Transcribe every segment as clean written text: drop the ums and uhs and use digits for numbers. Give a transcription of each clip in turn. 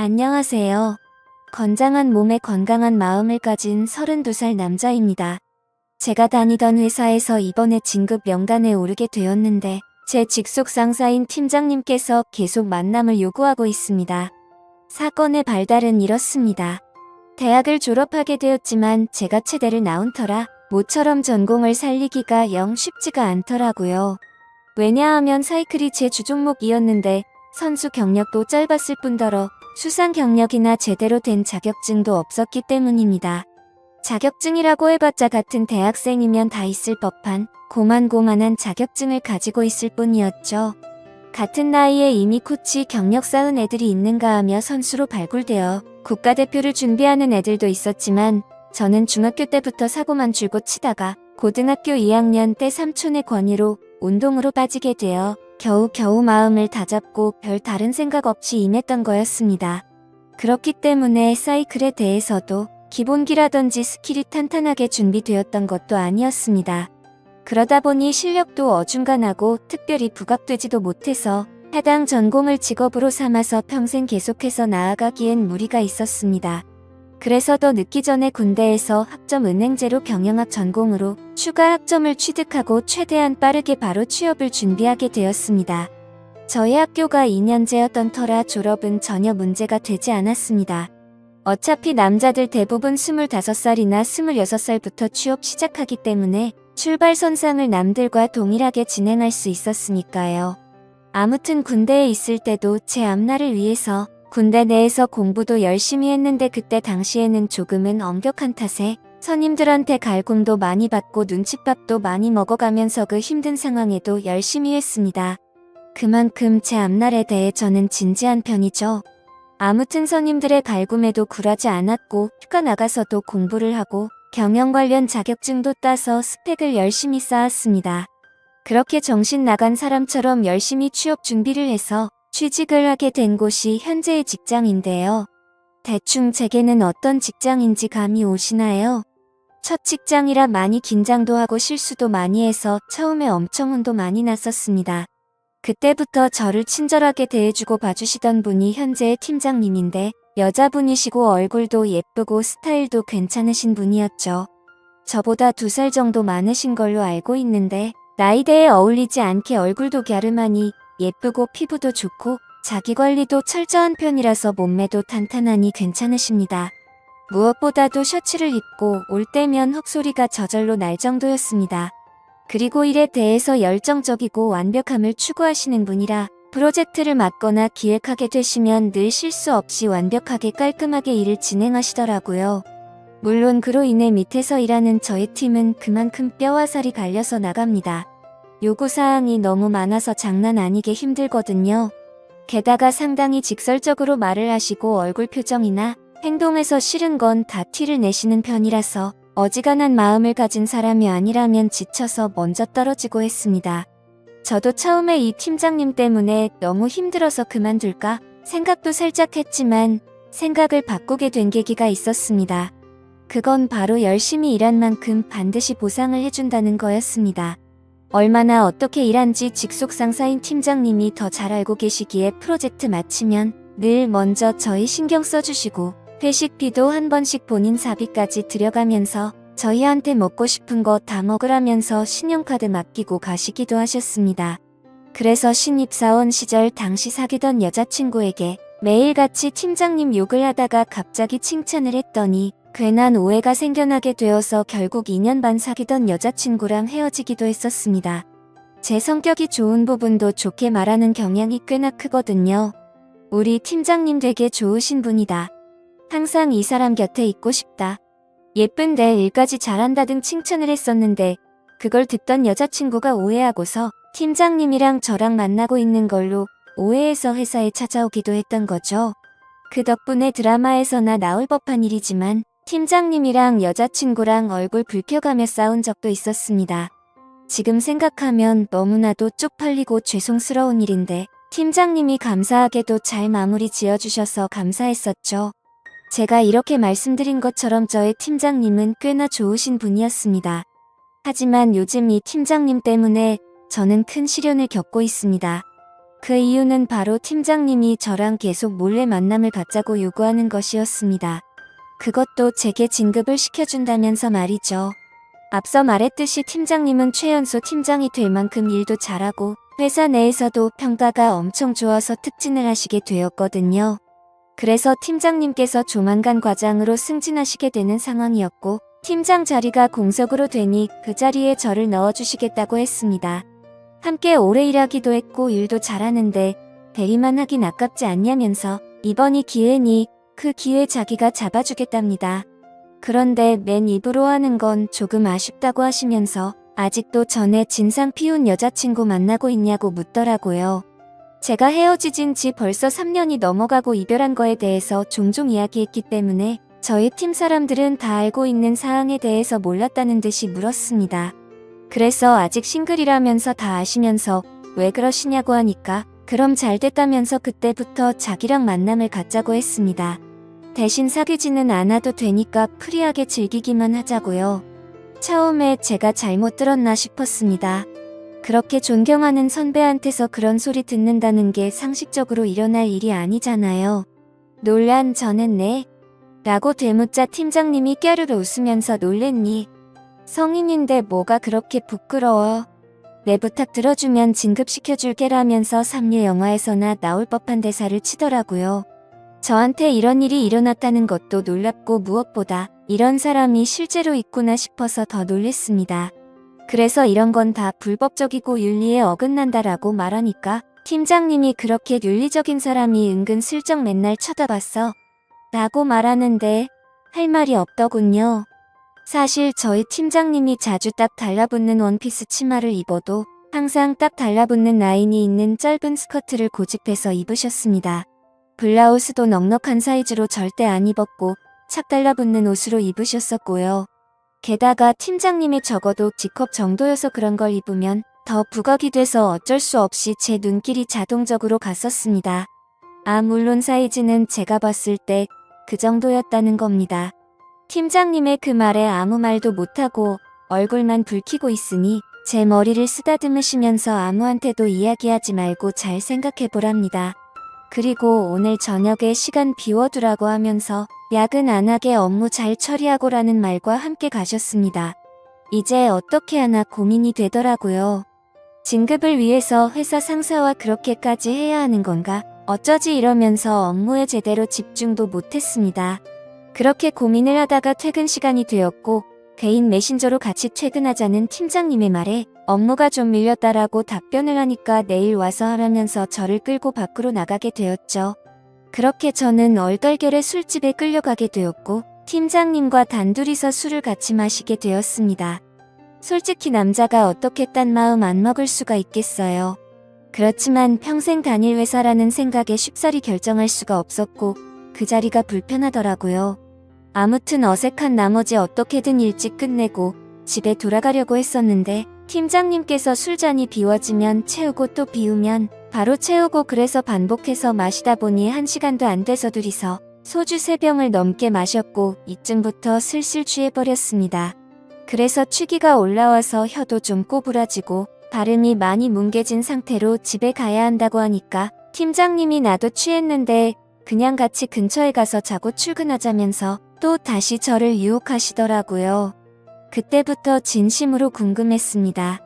안녕하세요. 건장한 몸에 건강한 마음을 가진 32살 남자입니다. 제가 다니던 회사에서 이번에 진급 명단에 오르게 되었는데 제 직속 상사인 팀장님께서 계속 만남을 요구하고 있습니다. 사건의 발달은 이렇습니다. 대학을 졸업하게 되었지만 제가 체대를 나온 터라 모처럼 전공을 살리기가 영 쉽지가 않더라고요. 왜냐하면 사이클이 제 주종목이었는데 선수 경력도 짧았을 뿐더러 수상 경력이나 제대로 된 자격증도 없었기 때문입니다. 자격증이라고 해봤자 같은 대학생이면 다 있을 법한 고만고만한 자격증을 가지고 있을 뿐이었죠. 같은 나이에 이미 코치 경력 쌓은 애들이 있는가 하며 선수로 발굴되어 국가대표를 준비하는 애들도 있었지만 저는 중학교 때부터 사고만 줄곧 치다가 고등학교 2학년 때 삼촌의 권유로 운동으로 빠지게 되어 겨우겨우 마음을 다잡고 별 다른 생각 없이 임했던 거였습니다. 그렇기 때문에 사이클에 대해서도 기본기라든지 스킬이 탄탄하게 준비되었던 것도 아니었습니다. 그러다 보니 실력도 어중간하고 특별히 부각되지도 못해서 해당 전공을 직업으로 삼아서 평생 계속해서 나아가기엔 무리가 있었습니다. 그래서 더 늦기 전에 군대에서 학점 은행제로 경영학 전공으로 추가 학점을 취득하고 최대한 빠르게 바로 취업을 준비하게 되었습니다. 저희 학교가 2년제였던 터라 졸업은 전혀 문제가 되지 않았습니다. 어차피 남자들 대부분 25살이나 26살부터 취업 시작하기 때문에 출발선상을 남들과 동일하게 진행할 수 있었으니까요. 아무튼 군대에 있을 때도 제 앞날을 위해서 군대 내에서 공부도 열심히 했는데 그때 당시에는 조금은 엄격한 탓에 선임들한테 갈굼도 많이 받고 눈칫밥도 많이 먹어가면서 그 힘든 상황에도 열심히 했습니다. 그만큼 제 앞날에 대해 저는 진지한 편이죠. 아무튼 선임들의 갈굼에도 굴하지 않았고 휴가 나가서도 공부를 하고 경영 관련 자격증도 따서 스펙을 열심히 쌓았습니다. 그렇게 정신 나간 사람처럼 열심히 취업 준비를 해서 취직을 하게 된 곳이 현재의 직장인데요. 대충 제게는 어떤 직장인지 감이 오시나요? 첫 직장이라 많이 긴장도 하고 실수도 많이 해서 처음에 엄청 혼도 많이 났었습니다. 그때부터 저를 친절하게 대해주고 봐주시던 분이 현재의 팀장님인데 여자분이시고 얼굴도 예쁘고 스타일도 괜찮으신 분이었죠. 저보다 2살 정도 많으신 걸로 알고 있는데 나이대에 어울리지 않게 얼굴도 갸름하니 예쁘고 피부도 좋고 자기관리도 철저한 편이라서 몸매도 탄탄하니 괜찮으십니다. 무엇보다도 셔츠를 입고 올 때면 헛소리가 저절로 날 정도였습니다. 그리고 일에 대해서 열정적이고 완벽함을 추구하시는 분이라 프로젝트를 맡거나 기획하게 되시면 늘 실수 없이 완벽하게 깔끔하게 일을 진행하시더라고요. 물론 그로 인해 밑에서 일하는 저의 팀은 그만큼 뼈와 살이 갈려서 나갑니다. 요구사항이 너무 많아서 장난 아니게 힘들거든요. 게다가 상당히 직설적으로 말을 하시고 얼굴 표정이나 행동에서 싫은 건 다 티를 내시는 편이라서 어지간한 마음을 가진 사람이 아니라면 지쳐서 먼저 떨어지고 했습니다. 저도 처음에 이 팀장님 때문에 너무 힘들어서 그만둘까 생각도 살짝 했지만 생각을 바꾸게 된 계기가 있었습니다. 그건 바로 열심히 일한 만큼 반드시 보상을 해준다는 거였습니다. 얼마나 어떻게 일한지 직속 상사인 팀장님이 더 잘 알고 계시기에 프로젝트 마치면 늘 먼저 저희 신경 써주시고 회식비도 한 번씩 본인 사비까지 들여가면서 저희한테 먹고 싶은 거 다 먹으라면서 신용카드 맡기고 가시기도 하셨습니다. 그래서 신입사원 시절 당시 사귀던 여자친구에게 매일같이 팀장님 욕을 하다가 갑자기 칭찬을 했더니 괜한 오해가 생겨나게 되어서 결국 2년 반 사귀던 여자친구랑 헤어지기도 했었습니다. 제 성격이 좋은 부분도 좋게 말하는 경향이 꽤나 크거든요. 우리 팀장님 되게 좋으신 분이다. 항상 이 사람 곁에 있고 싶다. 예쁜데 일까지 잘한다 등 칭찬을 했었는데 그걸 듣던 여자친구가 오해하고서 팀장님이랑 저랑 만나고 있는 걸로 오해해서 회사에 찾아오기도 했던 거죠. 그 덕분에 드라마에서나 나올 법한 일이지만 팀장님이랑 여자친구랑 얼굴 붉혀가며 싸운 적도 있었습니다. 지금 생각하면 너무나도 쪽팔리고 죄송스러운 일인데 팀장님이 감사하게도 잘 마무리 지어주셔서 감사했었죠. 제가 이렇게 말씀드린 것처럼 저의 팀장님은 꽤나 좋으신 분이었습니다. 하지만 요즘 이 팀장님 때문에 저는 큰 시련을 겪고 있습니다. 그 이유는 바로 팀장님이 저랑 계속 몰래 만남을 갖자고 요구하는 것이었습니다. 그것도 제게 진급을 시켜준다면서 말이죠. 앞서 말했듯이 팀장님은 최연소 팀장이 될 만큼 일도 잘하고 회사 내에서도 평가가 엄청 좋아서 특진을 하시게 되었거든요. 그래서 팀장님께서 조만간 과장으로 승진하시게 되는 상황이었고 팀장 자리가 공석으로 되니 그 자리에 저를 넣어주시겠다고 했습니다. 함께 오래 일하기도 했고 일도 잘하는데 대리만 하긴 아깝지 않냐면서 이번이 기회니 그 기회 자기가 잡아주겠답니다. 그런데 맨 입으로 하는 건 조금 아쉽다고 하시면서 아직도 전에 진상 피운 여자친구 만나고 있냐고 묻더라고요. 제가 헤어지진 지 벌써 3년이 넘어가고 이별한 거에 대해서 종종 이야기했기 때문에 저희 팀 사람들은 다 알고 있는 사항에 대해서 몰랐다는 듯이 물었습니다. 그래서 아직 싱글이라면서 다 아시면서 왜 그러시냐고 하니까 그럼 잘 됐다면서 그때부터 자기랑 만남을 갖자고 했습니다. 대신 사귀지는 않아도 되니까 프리하게 즐기기만 하자고요. 처음에 제가 잘못 들었나 싶었습니다. 그렇게 존경하는 선배한테서 그런 소리 듣는다는 게 상식적으로 일어날 일이 아니잖아요. 놀란 저는 네? 라고 되묻자 팀장님이 깨르르 웃으면서 놀랬니? 성인인데 뭐가 그렇게 부끄러워? 내 부탁 들어주면 진급시켜줄게라면서 삼류 영화에서나 나올 법한 대사를 치더라고요. 저한테 이런 일이 일어났다는 것도 놀랍고 무엇보다 이런 사람이 실제로 있구나 싶어서 더 놀랬습니다. 그래서 이런 건 다 불법적이고 윤리에 어긋난다라고 말하니까 팀장님이 그렇게 윤리적인 사람이 은근슬쩍 맨날 쳐다봤어 라고 말하는데 할 말이 없더군요. 사실 저희 팀장님이 자주 딱 달라붙는 원피스 치마를 입어도 항상 딱 달라붙는 라인이 있는 짧은 스커트를 고집해서 입으셨습니다. 블라우스도 넉넉한 사이즈로 절대 안 입었고 착 달라붙는 옷으로 입으셨었고요. 게다가 팀장님이 적어도 G컵 정도여서 그런 걸 입으면 더 부각이 돼서 어쩔 수 없이 제 눈길이 자동적으로 갔었습니다. 물론 사이즈는 제가 봤을 때 그 정도였다는 겁니다. 팀장님의 그 말에 아무 말도 못하고 얼굴만 붉히고 있으니 제 머리를 쓰다듬으시면서 아무한테도 이야기하지 말고 잘 생각해보랍니다. 그리고 오늘 저녁에 시간 비워두라고 하면서 야근 안 하게 업무 잘 처리하고라는 말과 함께 가셨습니다. 이제 어떻게 하나 고민이 되더라고요. 진급을 위해서 회사 상사와 그렇게까지 해야 하는 건가? 어쩌지 이러면서 업무에 제대로 집중도 못했습니다. 그렇게 고민을 하다가 퇴근 시간이 되었고 개인 메신저로 같이 퇴근하자는 팀장님의 말에 업무가 좀 밀렸다라고 답변을 하니까 내일 와서 하라면서 저를 끌고 밖으로 나가게 되었죠. 그렇게 저는 얼떨결에 술집에 끌려가게 되었고 팀장님과 단둘이서 술을 같이 마시게 되었습니다. 솔직히 남자가 어떻게 딴 마음 안 먹을 수가 있겠어요. 그렇지만 평생 다닐 회사라는 생각에 쉽사리 결정할 수가 없었고 그 자리가 불편하더라고요. 아무튼 어색한 나머지 어떻게든 일찍 끝내고 집에 돌아가려고 했었는데 팀장님께서 술잔이 비워지면 채우고 또 비우면 바로 채우고 그래서 반복해서 마시다 보니 1시간도 안 돼서 둘이서 소주 3병을 넘게 마셨고 이쯤부터 슬슬 취해버렸습니다. 그래서 취기가 올라와서 혀도 좀 꼬부라지고 발음이 많이 뭉개진 상태로 집에 가야 한다고 하니까 팀장님이 나도 취했는데 그냥 같이 근처에 가서 자고 출근하자면서 또 다시 저를 유혹하시더라고요. 그때부터 진심으로 궁금했습니다.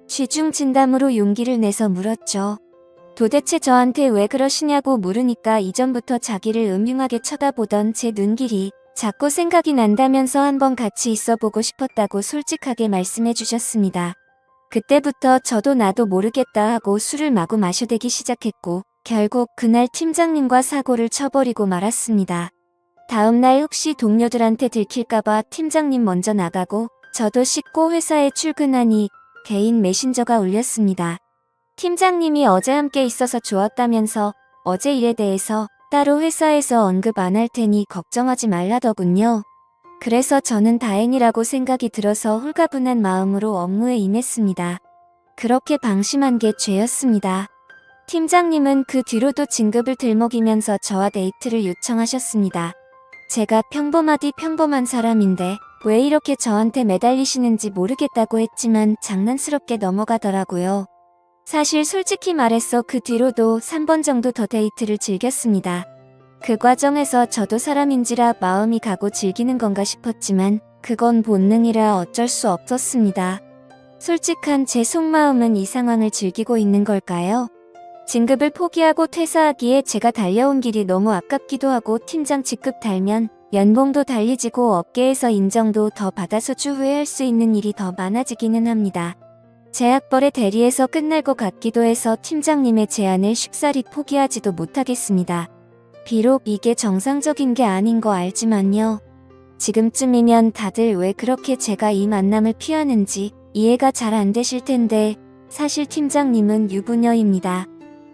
취중 진담으로 용기를 내서 물었죠. 도대체 저한테 왜 그러시냐고 물으니까 이전부터 자기를 음흉하게 쳐다보던 제 눈길이 자꾸 생각이 난다면서 한번 같이 있어보고 싶었다고 솔직하게 말씀해 주셨습니다. 그때부터 저도 나도 모르겠다 하고 술을 마구 마셔대기 시작했고 결국 그날 팀장님과 사고를 쳐버리고 말았습니다. 다음날 혹시 동료들한테 들킬까봐 팀장님 먼저 나가고 저도 씻고 회사에 출근하니 개인 메신저가 울렸습니다. 팀장님이 어제 함께 있어서 좋았다면서 어제 일에 대해서 따로 회사에서 언급 안 할 테니 걱정하지 말라더군요. 그래서 저는 다행이라고 생각이 들어서 홀가분한 마음으로 업무에 임했습니다. 그렇게 방심한 게 죄였습니다. 팀장님은 그 뒤로도 진급을 들먹이면서 저와 데이트를 요청하셨습니다. 제가 평범하디 평범한 사람인데 왜 이렇게 저한테 매달리시는지 모르겠다고 했지만 장난스럽게 넘어가더라고요. 사실 솔직히 말해서 그 뒤로도 3번 정도 더 데이트를 즐겼습니다. 그 과정에서 저도 사람인지라 마음이 가고 즐기는 건가 싶었지만 그건 본능이라 어쩔 수 없었습니다. 솔직한 제 속마음은 이 상황을 즐기고 있는 걸까요? 진급을 포기하고 퇴사하기에 제가 달려온 길이 너무 아깝기도 하고 팀장 직급 달면 연봉도 달리지고 업계에서 인정도 더 받아서 추후회할 수 있는 일이 더 많아지기는 합니다. 제약벌의 대리에서 끝날 것 같기도 해서 팀장님의 제안을 쉽사리 포기하지도 못하겠습니다. 비록 이게 정상적인 게 아닌 거 알지만요. 지금쯤이면 다들 왜 그렇게 제가 이 만남을 피하는지 이해가 잘 안 되실 텐데 사실 팀장님은 유부녀입니다.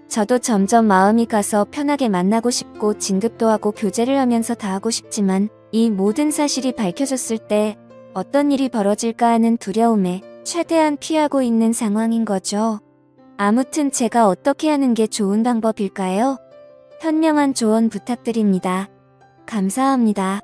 저도 점점 마음이 가서 편하게 만나고 싶고 진급도 하고 교제를 하면서 다 하고 싶지만 이 모든 사실이 밝혀졌을 때 어떤 일이 벌어질까 하는 두려움에 최대한 피하고 있는 상황인 거죠. 아무튼 제가 어떻게 하는 게 좋은 방법일까요? 현명한 조언 부탁드립니다. 감사합니다.